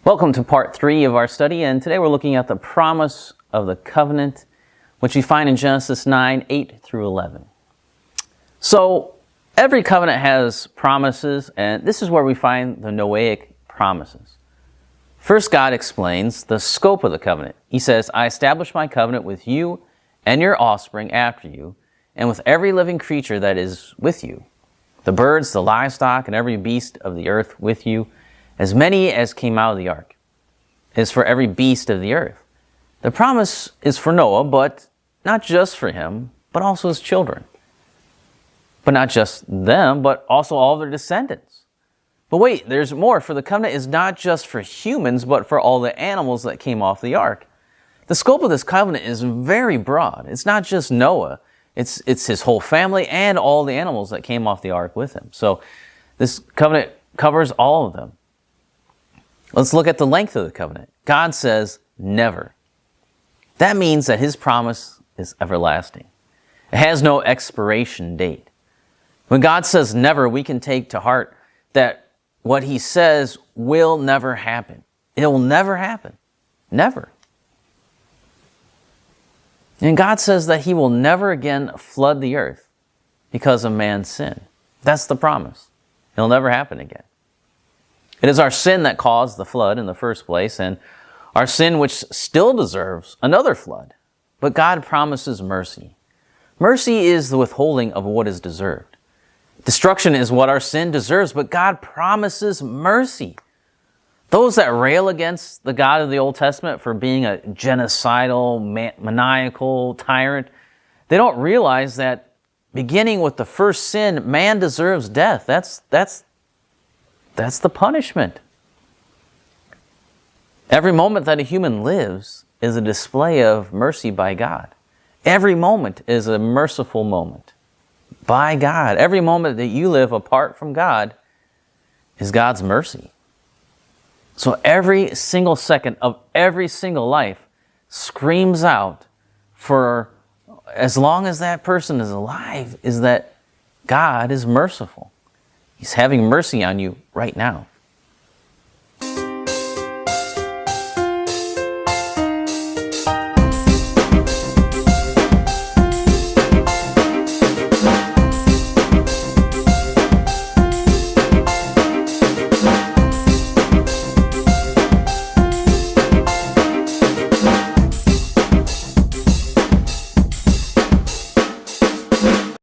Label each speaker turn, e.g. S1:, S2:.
S1: Welcome to part 3 of our study, and today we're looking at the promise of the covenant, which we find in Genesis 9, 8 through 11. So, every covenant has promises, and this is where we find the Noahic promises. First, God explains the scope of the covenant. He says, I establish my covenant with you and your offspring after you, and with every living creature that is with you, the birds, the livestock, and every beast of the earth with you, as many as came out of the ark, is for every beast of the earth. The promise is for Noah, but not just for him, but also his children. But not just them, but also all their descendants. But wait, there's more, for the covenant is not just for humans, but for all the animals that came off the ark. The scope of this covenant is very broad. It's not just Noah. It's his whole family and all the animals that came off the ark with him. So this covenant covers all of them. Let's look at the length of the covenant. God says, never. That means that his promise is everlasting. It has no expiration date. When God says never, we can take to heart that what he says will never happen. It will never happen. Never. And God says that he will never again flood the earth because of man's sin. That's the promise. It'll never happen again. It is our sin that caused the flood in the first place, and our sin which still deserves another flood. But God promises mercy. Mercy is the withholding of what is deserved. Destruction is what our sin deserves, but God promises mercy. Those that rail against the God of the Old Testament for being a genocidal, maniacal tyrant, they don't realize that beginning with the first sin, man deserves death. That's the punishment. Every moment that a human lives is a display of mercy by God. Every moment is a merciful moment by God. Every moment that you live apart from God is God's mercy. So every single second of every single life screams out for, as long as that person is alive, is that God is merciful. He's having mercy on you right now.